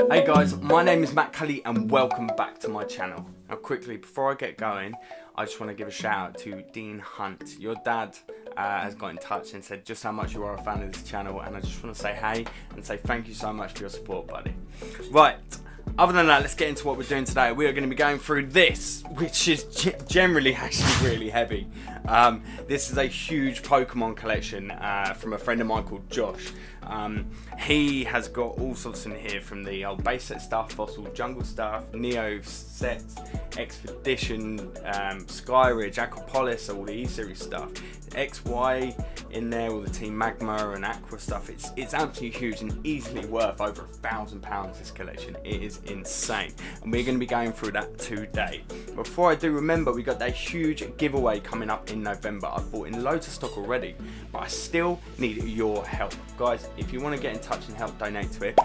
Hey guys, my name is Mattculli and welcome back to my channel. Now quickly, before I get going, I just want to give a shout out to Dean Hunt. Your dad has got in touch and said just how much you are a fan of this channel, and I just want to say hey and say thank you so much for your support, buddy. Right, other than that, let's get into what we're doing today. We are going to be going through this, which is generally actually really heavy. This is a huge Pokemon collection from a friend of mine called Josh. He has got all sorts in here, from the old base set stuff, fossil jungle stuff, Neo sets, Expedition, Skyridge, Aquapolis, all the E-Series stuff, XY in there, all the Team Magma and Aqua stuff. It's absolutely huge and easily worth over £1,000, this collection. It is insane, and we're going to be going through that today. Before I do, remember we got that huge giveaway coming up in November. I've bought in loads of stock already, but I still need your help. Guys, if you want to get in touch and help donate to it,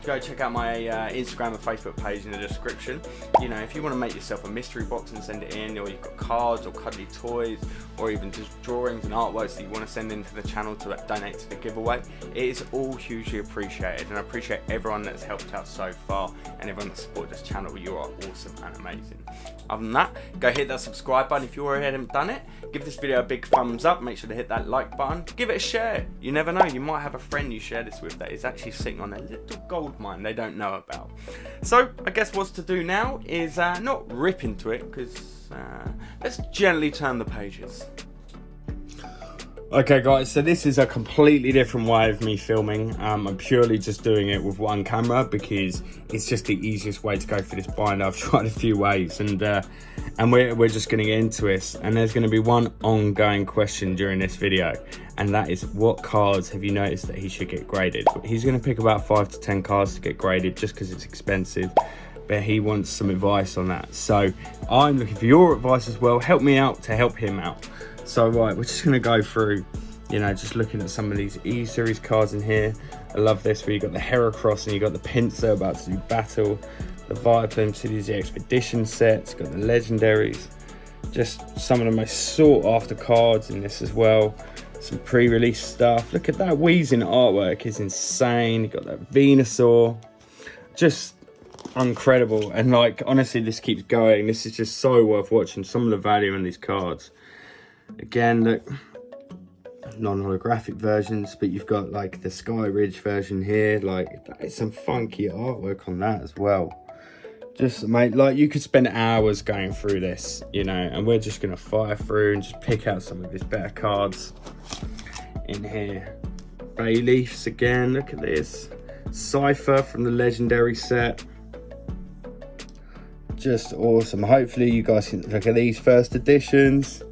go check out my Instagram and Facebook page in the description. You know, if you want to make yourself a mystery box and send it in, or you've got cards or cuddly toys, or even just drawings and artworks that you want to send into the channel to donate to the giveaway, it is all hugely appreciated, and I appreciate everyone that's helped out so far and everyone that supported this channel. You are awesome and amazing. Other than that, go hit that subscribe button if you already haven't done it. Give this video a big thumbs up. Make sure to hit that like button. Give it a share. You never know, you might have a friend you share this with that is actually sitting on a little gold mine they don't know about. So I guess what's to do now is not rip into it, because let's gently turn the pages. Okay guys, so this is a completely different way of me filming. I'm purely just doing it with one camera because it's just the easiest way to go through this binder. I've tried a few ways, and we're just going to get into this. And there's going to be one ongoing question during this video, and that is, what cards have you noticed that he should get graded? He's going to pick about 5 to 10 cards to get graded just because it's expensive, but he wants some advice on that. So I'm looking for your advice as well. Help me out to help him out. So right, we're just going to go through, you know, just looking at some of these E-Series cards in here. I love this, where you got the Heracross and you got the Pinsir about to do battle, the Vileplume Cities, the Expedition sets, got the Legendaries. Just some of the most sought after cards in this as well. Some pre-release stuff. Look at that Weezing artwork, is insane. You got that Venusaur. Just incredible. And like, honestly, this keeps going. This is just so worth watching. Some of the value in these cards. Again, look, non-holographic versions, but you've got like the Skyridge version here. Like, that is some funky artwork on that as well. Just, mate, like, you could spend hours going through this, you know, and we're just gonna fire through and just pick out some of his better cards in here. Bayleafs again, look at this. Cypher from the Legendary set. Just awesome. Hopefully you guys can look at these first editions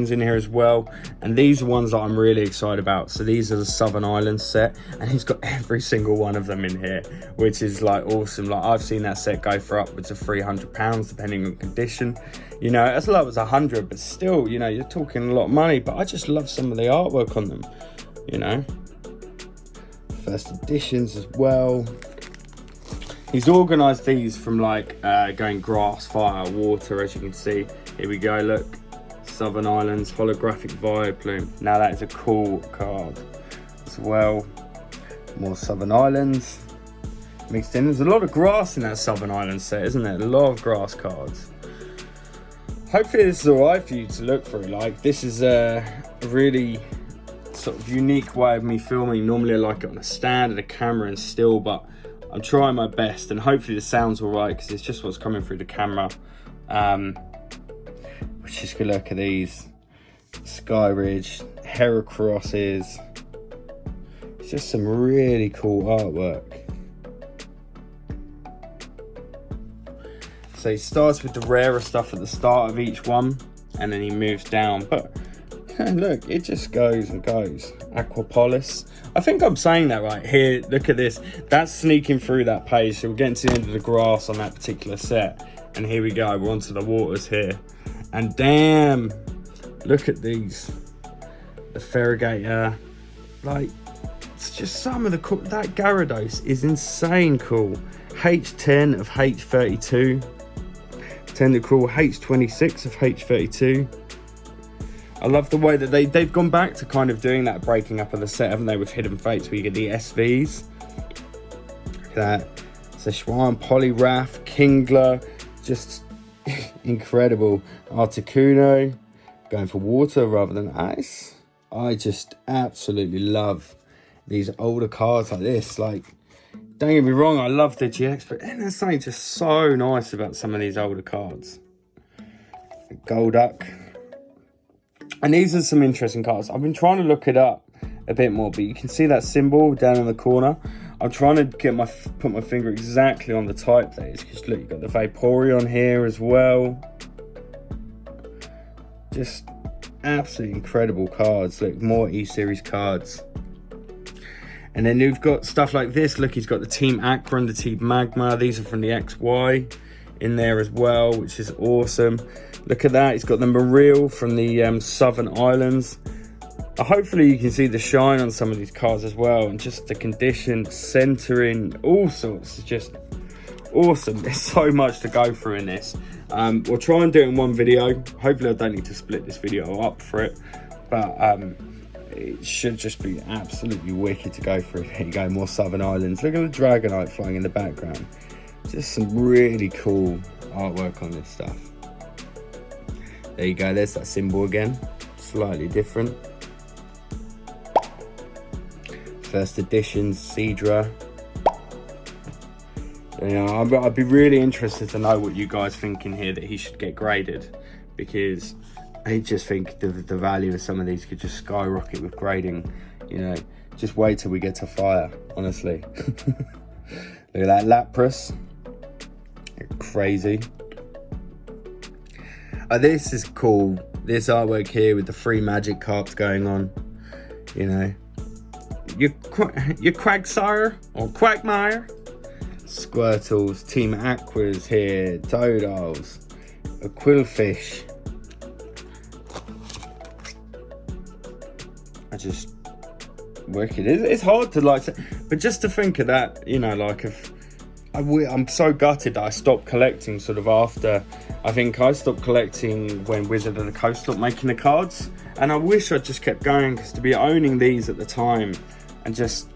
in here as well, and these are ones that I'm really excited about. So these are the Southern Islands set, and he's got every single one of them in here, which is like awesome. Like, I've seen that set go for upwards of £300 depending on condition, you know, as low as 100, but still, you know, you're talking a lot of money. But I just love some of the artwork on them, you know. First editions as well. He's organized these from like going grass, fire, water, as you can see. Here we go, look. Southern Islands holographic Vileplume. Now that is a cool card as well. More Southern Islands mixed in. There's a lot of grass in that Southern Islands set, isn't there? A lot of grass cards. Hopefully this is alright for you to look through. Like, this is a really sort of unique way of me filming. Normally I like it on a stand and a camera and still, but I'm trying my best, and hopefully the sound's alright because it's just what's coming through the camera. Just gonna look at these Skyridge, Heracrosses. It's just some really cool artwork. So he starts with the rarer stuff at the start of each one, and then he moves down. But look, it just goes and goes. Aquapolis. I think I'm saying that right here. Look at this. That's sneaking through that page. So we're getting to the end of the grass on that particular set. And here we go. We're onto the waters here. And damn, look at these. The Ferrigator. Like, it's just some of the cool. That Gyarados is insane cool. H10 of H32. Tentacle H26 of H32. I love the way that they've gone back to kind of doing that breaking up of the set, haven't they, with Hidden Fates, where you get the SVs. that. Szechuan, Poliwrath, Kingler, just incredible. Articuno, going for water rather than ice. I just absolutely love these older cards like this. Like, don't get me wrong, I love the GX, but there's something just so nice about some of these older cards. Golduck. And these are some interesting cards. I've been trying to look it up a bit more, but you can see that symbol down in the corner. I'm trying to get put my finger exactly on the type that is, because look, you've got the Vaporeon here as well. Just absolutely incredible cards. Look, more E-Series cards. And then you've got stuff like this. Look, he's got the Team Aqua and the Team Magma. These are from the XY in there as well, which is awesome. Look at that. He's got the Marill from the Southern Islands. Hopefully you can see the shine on some of these cards as well. And just the condition, centering, all sorts. It's just awesome. There's so much to go through in this. We'll try and do it in one video. Hopefully I don't need to split this video up for it. But it should just be absolutely wicked to go through. There you go, more Southern Islands. Look at the Dragonite flying in the background. Just some really cool artwork on this stuff. There you go, there's that symbol again. Slightly different. First edition Seadra. You know, I'd be really interested to know what you guys think in here that he should get graded, because I just think the value of some of these could just skyrocket with grading. You know, just wait till we get to fire, honestly. Look at that Lapras. Crazy. This is cool. This artwork here with the 3 magic carps going on. You know, your Quagsire or Quagmire. Squirtles, Team Aquas here, Totals, a Quillfish. I just wicked. It's hard to like, but just to think of that, you know, like if I'm so gutted that I stopped collecting sort of after. I think I stopped collecting when Wizard of the Coast stopped making the cards, and I wish I just kept going, because to be owning these at the time and just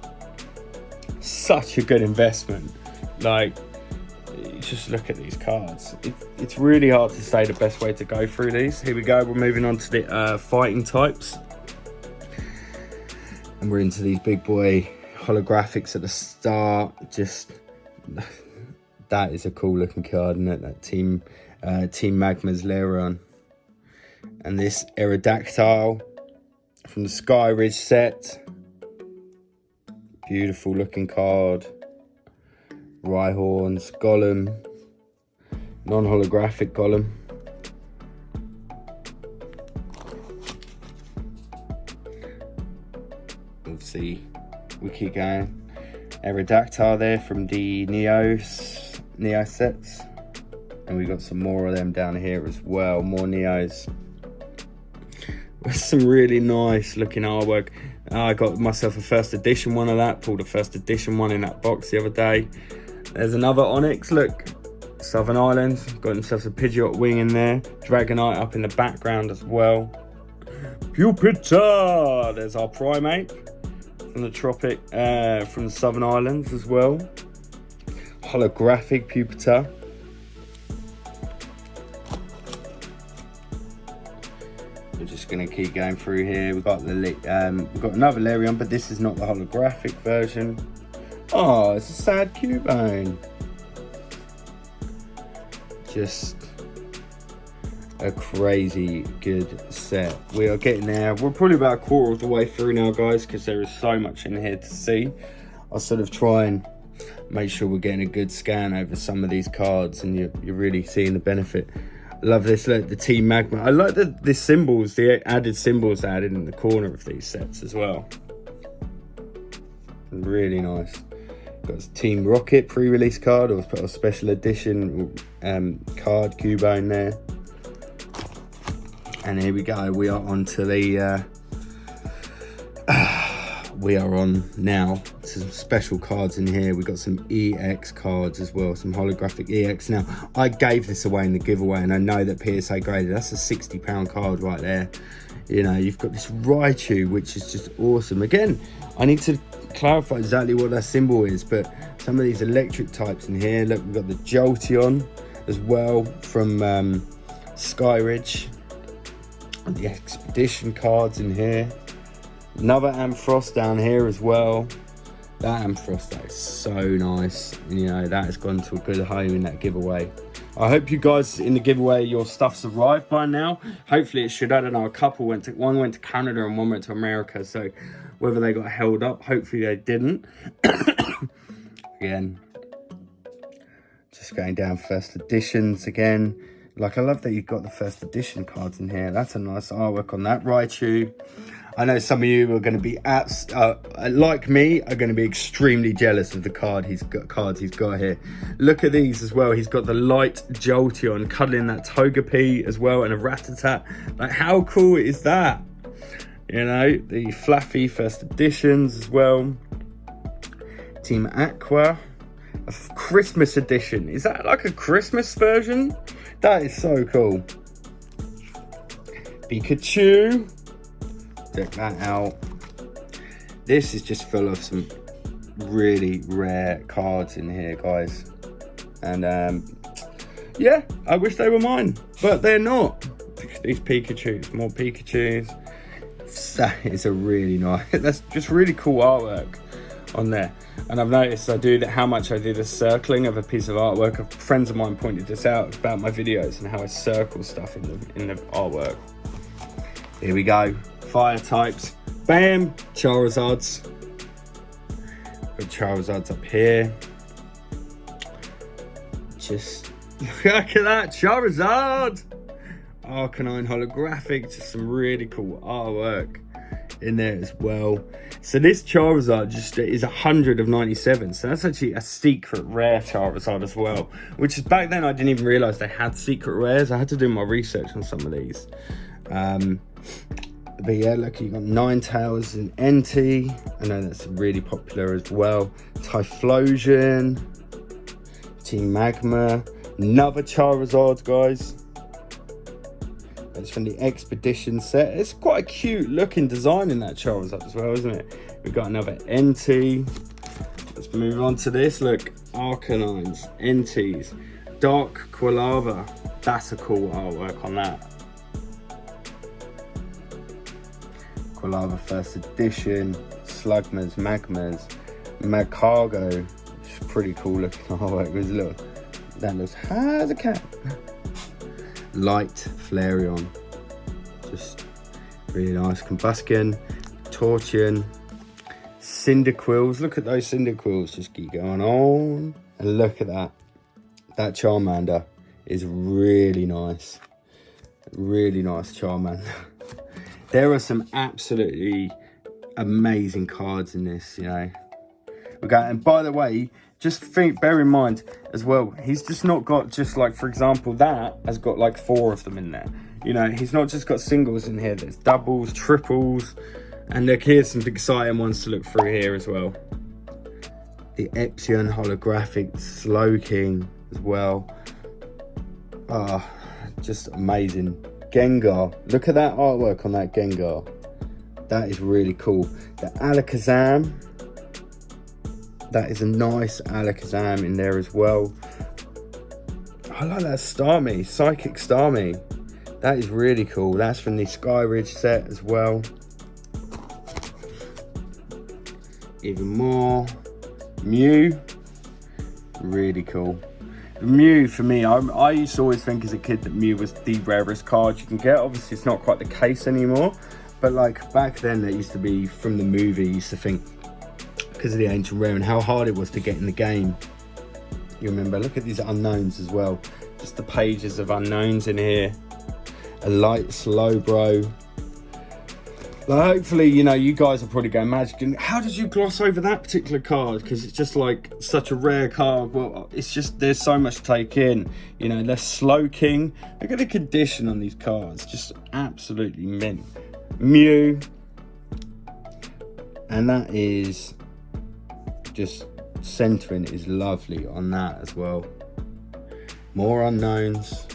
such a good investment. Like, just look at these cards. It's really hard to say the best way to go through these. Here we go. We're moving on to the fighting types. And we're into these big boy holographics at the start. Just, that is a cool looking card, isn't it? That Team Magma's Lairon. And this Aerodactyl from the Skyridge set. Beautiful looking card. Rhyhorns, Golem, non-holographic Golem. Obviously, we keep going. Aerodactyl there from the Neo sets. And we got some more of them down here as well, more Neos. With some really nice looking artwork. I got myself a first edition one of that, pulled a first edition one in that box the other day. There's another Onyx, look, Southern Islands, got himself a Pidgeot wing in there, Dragonite up in the background as well. Pupitar, there's our Primate from the Tropic, from the Southern Islands as well. Holographic Pupitar. We're just gonna keep going through here. We've got we've got another Lairon, but this is not the holographic version. Oh, it's a sad Cubone. Just a crazy good set. We are getting there. We're probably about a quarter of the way through now, guys, because there is so much in here to see. I'll sort of try and make sure we're getting a good scan over some of these cards, and you're really seeing the benefit. I love this, look, the Team Magma. I like the symbols, the added symbols added in the corner of these sets as well. Really nice. Got this Team Rocket pre-release card, or a special edition card, Cubone there. And here we go. We are on to the we are on now some special cards in here. We've got some EX cards as well, some holographic EX. Now, I gave this away in the giveaway, and I know that PSA graded. That's a £60 card right there. You know, you've got this Raichu, which is just awesome. Again, I need to clarify exactly what that symbol is, but some of these electric types in here. Look, we've got the Jolteon as well from Skyridge. And the Expedition cards in here. Another Ampharos down here as well. That Ampharos, that is so nice. And, you know, that has gone to a good home in that giveaway. I hope you guys in the giveaway, your stuff's arrived by now. Hopefully it should. I don't know, a couple one went to Canada and one went to America. So whether they got held up, hopefully they didn't. Again, just going down first editions again. Like, I love that you've got the first edition cards in here. That's a nice artwork on that Raichu. I know some of you are going to be like me, are going to be extremely jealous of the cards he's got here. Look at these as well. He's got the light Jolteon cuddling that Togepi as well, and a Rattata. Like, how cool is that? You know, the fluffy first editions as well. Team Aqua, a Christmas edition. Is that like a Christmas version? That is so cool. Pikachu. Check that out. This is just full of some really rare cards in here, guys. And yeah, I wish they were mine, but they're not. These Pikachus, more Pikachus. That is a really nice, that's just really cool artwork on there. And I've noticed how much I do the circling of a piece of artwork. Friends of mine pointed this out about my videos and how I circle stuff in the artwork. Here we go. Fire types. Bam! Charizards. Got Charizards up here. Just look at that, Charizard! Arcanine holographic, just some really cool artwork in there as well. So this Charizard just is 100 of 97. So that's actually a secret rare Charizard as well. Which is, back then I didn't even realise they had secret rares. I had to do my research on some of these. But yeah, look, you got Ninetales and Entei. I know that's really popular as well. Typhlosion, Team Magma, another Charizard, guys. That's from the Expedition set. It's quite a cute looking design in that Charizard as well, isn't it? We've got another Entei. Let's move on to this. Look, Arcanines, Enteis, Dark Quilava. That's a cool artwork on that. Quilava first edition, Slugmas, Magmas, Magcargo. It's pretty cool looking artwork. Look, that looks as a cat. Light Flareon, just really nice. Combustion, Torchion, Cyndaquils. Look at those Cyndaquils, just keep going on. And look at that. That Charmander is really nice. Really nice Charmander. There are some absolutely amazing cards in this, you know. Okay, and by the way, just bear in mind as well, he's just not got just like, for example, that has got like 4 of them in there. You know, he's not just got singles in here, there's doubles, triples, and look, here's some exciting ones to look through here as well. The Epsilon holographic Slowking as well. Ah, just amazing. Gengar, look at that artwork on that Gengar. That is really cool. The Alakazam. That is a nice Alakazam in there as well. I like that Starmie, Psychic Starmie. That is really cool. That's from the Skyridge set as well. Even more. Mew. Really cool. Mew, for me, I used to always think as a kid that Mew was the rarest card you can get. Obviously, it's not quite the case anymore. But like back then, it used to be from the movie, you used to think, because of the ancient rare and how hard it was to get in the game. You remember, look at these unknowns as well. Just the pages of unknowns in here. A light Slowbro. Like, hopefully, you know, you guys are probably going, Magic, how did you gloss over that particular card? Because it's just like such a rare card. Well, it's just, there's so much to take in. You know, there's Slowking. Look at the condition on these cards. Just absolutely mint. Mew. And that is just centering is lovely on that as well. More unknowns.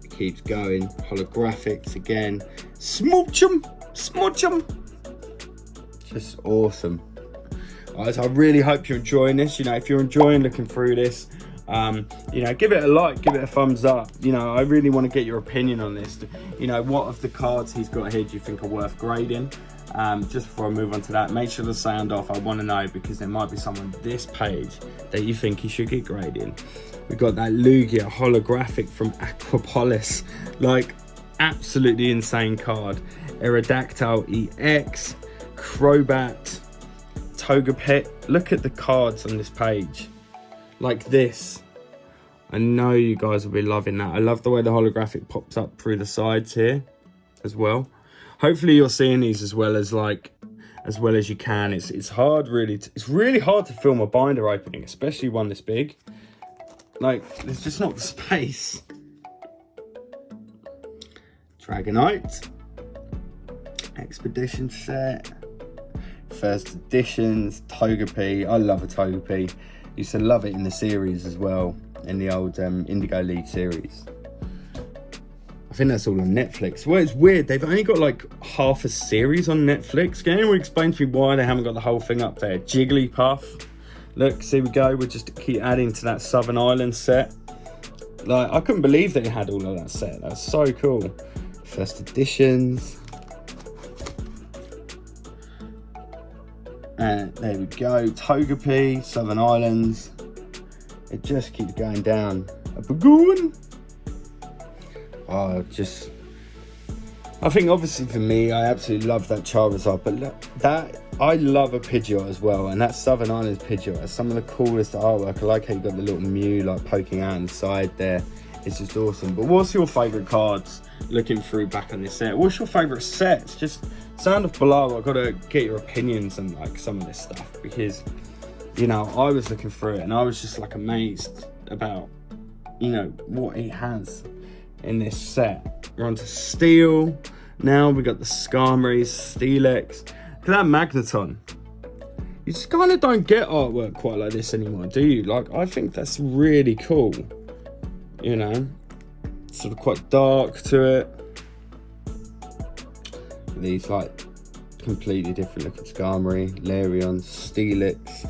It keeps going. Holographics again. Smoochum. Smudge them. Just awesome. Guys, I really hope you're enjoying this. You know, if you're enjoying looking through this, you know, give it a like, give it a thumbs up. You know, I really want to get your opinion on this. You know, what of the cards he's got here do you think are worth grading? Just before I move on to that, make sure the sound off. I want to know, because there might be someone this page that you think he should get grading. We've got that Lugia holographic from Aquapolis, like absolutely insane card. Aerodactyl EX, Crobat, Togepi. Look at the cards on this page, like this. I know you guys will be loving that. I love the way the holographic pops up through the sides here as well. Hopefully you're seeing these as well as you can. It's hard, really. It's really hard to film a binder opening, especially one this big. Like, there's just not the space. Dragonite, Expedition set, first editions, Togepi. I love a Togepi. Used to love it in the series as well, in the old Indigo League series. I think that's all on Netflix. Well, it's weird. They've only got like half a series on Netflix. Can anyone explain to me why they haven't got the whole thing up there? Jigglypuff. Look, see we go. We'll just keep adding to that Southern Island set. Like, I couldn't believe they had all of that set. That's so cool. First editions. And there we go. Togepi, Southern Islands. It just keeps going down. A Bagoon. Oh, I think obviously for me, I absolutely love that Charizard, but look, I love a Pidgeot as well, and that Southern Islands Pidgeot is some of the coolest artwork. I like how you got the little Mew like poking out on the side there. It's just awesome. But what's your favourite cards looking through back on this set? What's your favourite sets? Just sound off below. I've got to get your opinions on like some of this stuff, because, you know, I was looking through it and I was just like amazed about, you know, what he has in this set. We're on to Steel. Now we got the Skarmory, Steelix. Look at that Magneton. You just kind of don't get artwork quite like this anymore, do you? Like, I think that's really cool. You know, sort of quite dark to it. These like completely different looking Skarmory, Larion, Steelix,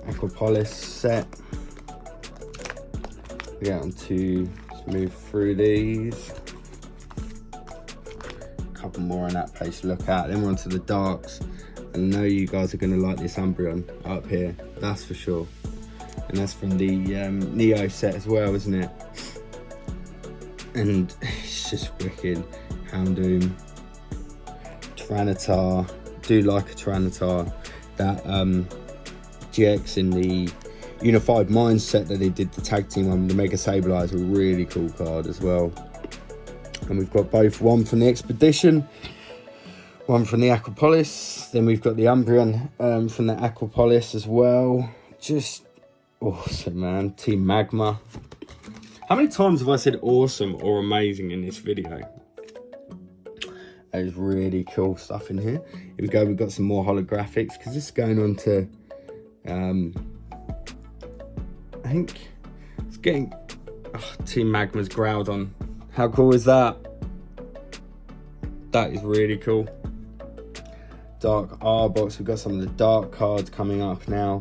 Aquapolis set. We get on to move through these. A couple more on that page to look at. Then we're on to the darks. I know you guys are going to like this Umbreon up here, that's for sure. And that's from the Neo set as well, isn't it? And it's just wicked. Houndoom, Tyranitar. Do like a Tyranitar. That GX in the Unified Minds set that they did the tag team on, the Mega Sableye, a really cool card as well. And we've got both, one from the Expedition, one from the Aquapolis. Then we've got the Umbreon from the Aquapolis as well. Just awesome, man. Team Magma. How many times have I said awesome or amazing in this video? There's really cool stuff in here. Here we go. We've got some more holographics, because this is going on to I think it's getting Team Magma's Groudon. How cool is that? That is really cool. Dark Arbok. We've got some of the dark cards coming up now.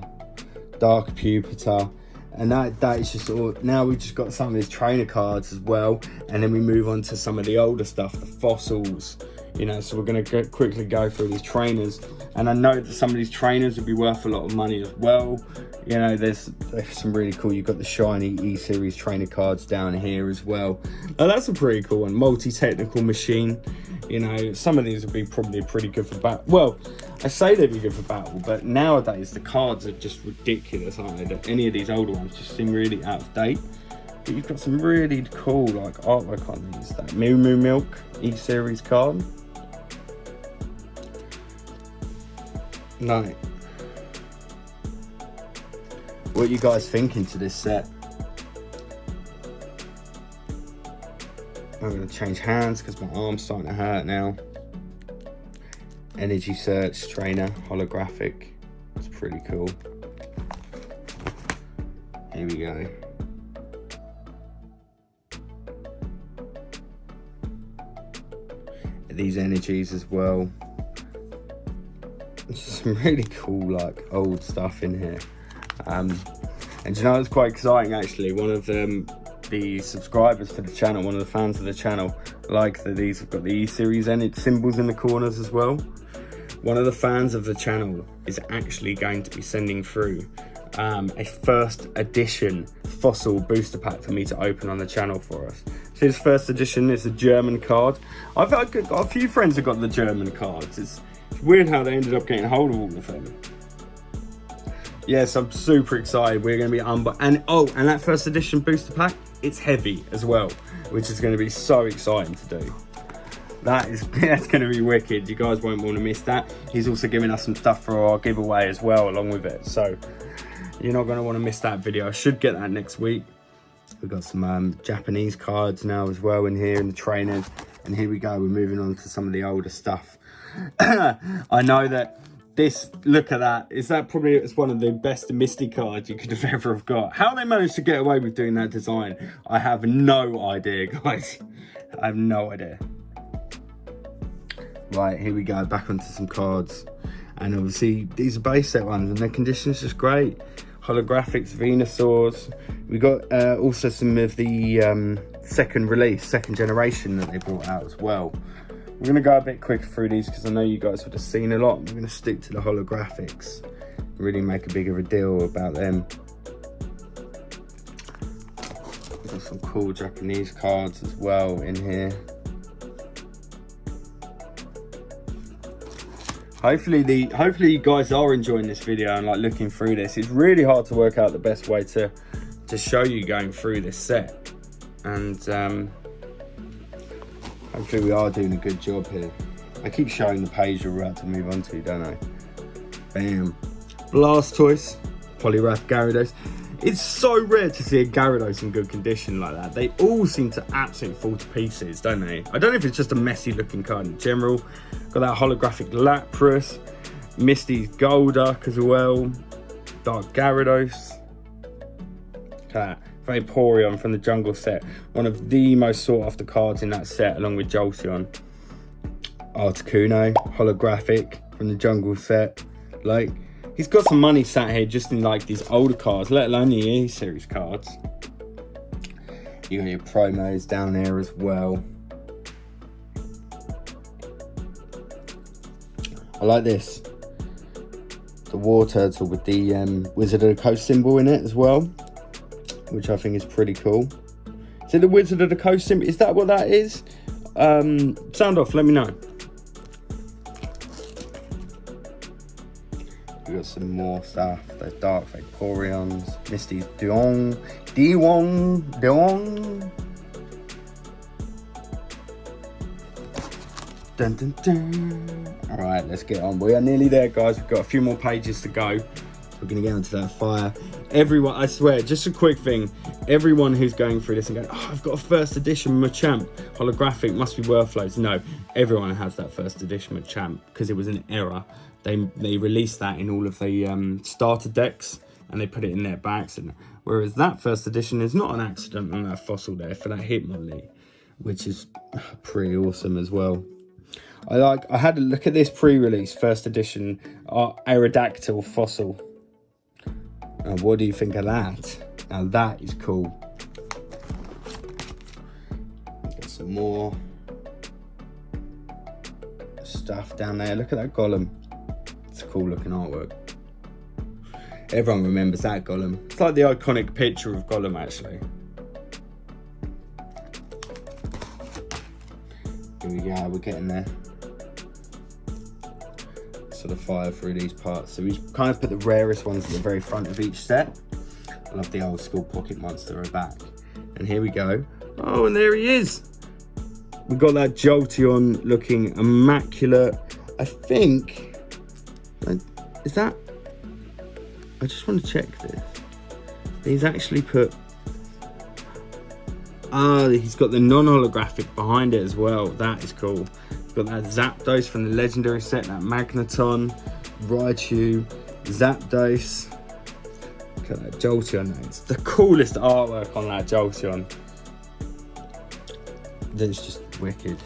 Dark Pupitar. And that is just all. Now we've just got some of these trainer cards as well. And then we move on to some of the older stuff, the fossils. You know, so we're going to quickly go through these trainers. And I know that some of these trainers would be worth a lot of money as well. You know, there's some really cool. You've got the shiny E-Series trainer cards down here as well. Now that's a pretty cool one. Multi-technical machine. You know, some of these would be probably pretty good for battle. Well, I say they'd be good for battle, but nowadays the cards are just ridiculous, aren't they? That any of these older ones just seem really out of date. But you've got some really cool like artwork on these. That Moo Moo Milk E-Series card. No. What are you guys thinking to this set? I'm going to change hands because my arm's starting to hurt now. Energy Search Trainer holographic. It's pretty cool. Here we go. these energies as well. Some really cool like old stuff in here. And you know, it's quite exciting actually. One of the subscribers to the channel, one of the fans of the channel, like that these have got the E-series symbols in the corners as well. One of the fans of the channel is actually going to be sending through a first edition fossil booster pack for me to open on the channel for us. So this first edition is a German card. I've got a few friends who got the German cards. It's weird how they ended up getting hold of all of them. Yes, I'm super excited. We're going to be and that first edition booster pack, it's heavy as well, which is going to be so exciting to do. That's going to be wicked. You guys won't want to miss that. He's also giving us some stuff for our giveaway as well along with it, so you're not going to want to miss that video. I should get that next week. We've got some Japanese cards now as well in here, and the trainers, and here we go. We're moving on to some of the older stuff. I know that look at that, it's one of the best Misty cards you could have ever have got. How they managed to get away with doing that design, I have no idea, guys. I have no idea. Right, here we go, back onto some cards. And obviously these are base set ones and their condition's just great. Holographics, Venusaurs. We got also some of the second generation that they brought out as well. We're going to go a bit quicker through these because I know you guys would have seen a lot. We're going to stick to the holographics, really make a bigger a deal about them. We've got some cool Japanese cards as well in here. Hopefully you guys are enjoying this video and like looking through this. It's really hard to work out the best way to show you going through this set, and hopefully we are doing a good job here. I keep showing the page we're about to move on to, don't I? Bam. Blastoise, Poliwrath, Gyarados. It's so rare to see a Gyarados in good condition like that. They all seem to absolutely fall to pieces, don't they? I don't know if it's just a messy looking card in general. Got that holographic Lapras, Misty's Golduck as well, Dark Gyarados. Look at that. Vaporeon from the Jungle set. One of the most sought after cards in that set, along with Jolteon. Articuno, holographic from the Jungle set. Like, he's got some money sat here just in like these older cards, let alone the E-series cards. You got your promos down there as well. I like this. The War Turtle with the Wizard of the Coast symbol in it as well, which I think is pretty cool. Is it the Wizard of the Coast symbol? Is that what that is? Sound off, let me know. We got some more stuff. There's Dark Vaporeons, Misty's Dewong. Dun, dun, dun. All right, let's get on. We are nearly there, guys. We've got a few more pages to go. We're gonna get onto that fire. Everyone, I swear, just a quick thing. Everyone who's going through this and going, oh, I've got a first edition Machamp holographic, must be worth loads. No, everyone has that first edition Machamp because it was an error. They released that in all of the starter decks and they put it in there by accident. Whereas that first edition is not an accident on that fossil there for that Hitmonlee, which is pretty awesome as well. I had a look at this pre-release first edition Aerodactyl fossil. Now, what do you think of that? Now that is cool. Get some more stuff down there. Look at that Golem. It's a cool looking artwork. Everyone remembers that Golem. It's like the iconic picture of Golem actually. Here we go, we're getting there. Sort of fire through these parts. So we kind of put the rarest ones at the very front of each set. I love the old school Pocket Monster are back. And here we go. Oh, and there he is. We've got that Jolteon looking immaculate. I think, is that, I just want to check this. He's actually put, he's got the non-holographic behind it as well. That is cool. Got that Zapdos from the legendary set, that Magneton, Raichu, Zapdos. Look at that Jolteon. It's the coolest artwork on that Jolteon. That's just wicked.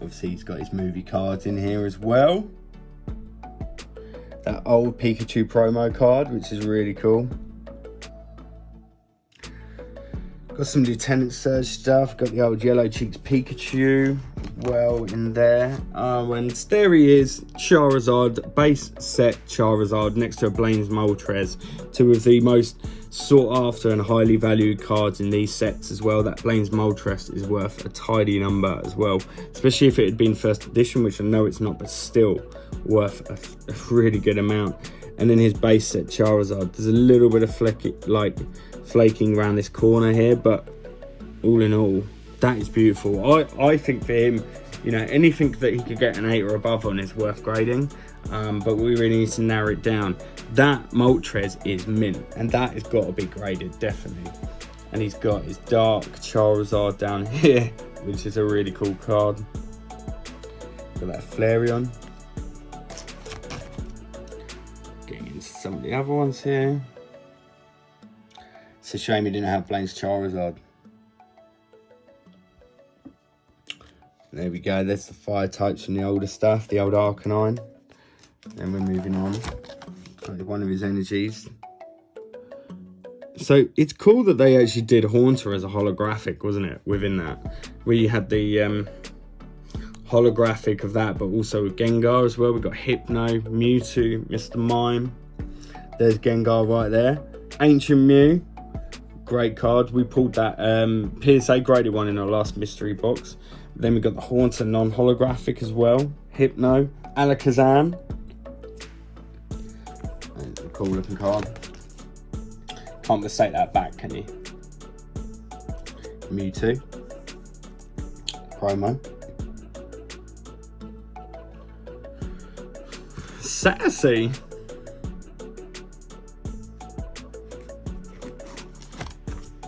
Obviously he's got his movie cards in here as well. That old Pikachu promo card, which is really cool. Got some Lieutenant Surge stuff. Got the old Yellow Cheeks Pikachu well in there. And there he is, Charizard, base set Charizard next to a Blaine's Moltres. Two of the most sought after and highly valued cards in these sets as well. That Blaine's Moltres is worth a tidy number as well, especially if it had been first edition, which I know it's not, but still worth a really good amount. And then his base set Charizard, there's a little bit of flaking around this corner here, but all in all, that is beautiful. I think for him, you know, anything that he could get an 8 or above on is worth grading, but we really need to narrow it down. That Moltres is mint, and that has got to be graded, definitely. And he's got his Dark Charizard down here, which is a really cool card. Got that Flareon. Getting into some of the other ones here. It's a shame he didn't have Blaine's Charizard. There we go, there's the fire types from the older stuff, the old Arcanine. Then we're moving on. One of his energies. So it's cool that they actually did Haunter as a holographic, wasn't it? Within that, where you had the holographic of that, but also Gengar as well. We've got Hypno, Mewtwo, Mr. Mime. There's Gengar right there. Ancient Mew, great card. We pulled that PSA graded one in our last mystery box. Then we got the Haunter non-holographic as well. Hypno, Alakazam. That's a cool looking card. Can't mistake that back, can you? Mewtwo. Promo. Sassy.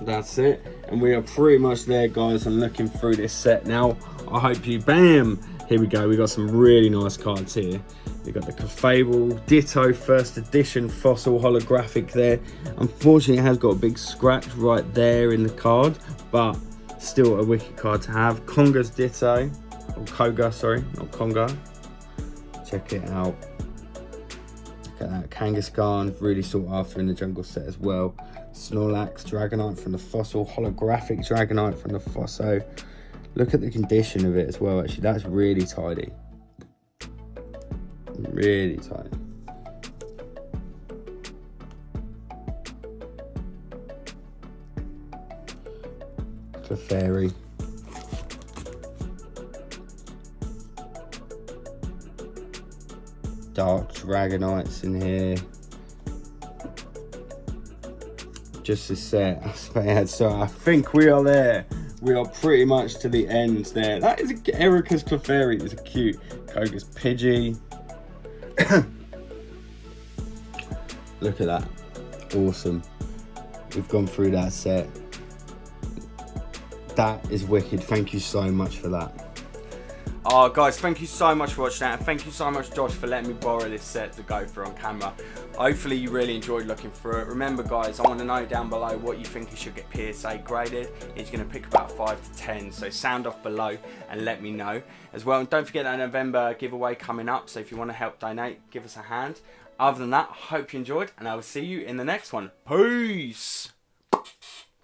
That's it. And we are pretty much there, guys. I'm looking through this set now. I hope you, bam, here we go. We got some really nice cards here. We got the Clefable Ditto first edition fossil holographic there. Unfortunately, it has got a big scratch right there in the card, but still a wicked card to have. Konga's Ditto, or Koga, sorry, not Konga. Check it out. Look at that, Kangaskhan, really sought after in the jungle set as well. Snorlax, Dragonite from the fossil, holographic Dragonite from the fossil. Look at the condition of it as well, actually, that's really tidy. Really tidy. Clefairy. Dark Dragonites in here. Just a set. So I think we are there. We are pretty much to the end there. That is Erica's Clefairy. Is a cute. Koga's Pidgey. Look at that. Awesome. We've gone through that set. That is wicked. Thank you so much for that. Oh, guys, thank you so much for watching that, and thank you so much, Josh, for letting me borrow this set to go through on camera. Hopefully you really enjoyed looking through it. Remember, guys, I want to know down below what you think you should get PSA graded. It's going to pick about 5 to 10, so sound off below and let me know as well. And don't forget that November giveaway coming up, so if you want to help donate, give us a hand. Other than that, I hope you enjoyed, and I will see you in the next one. Peace!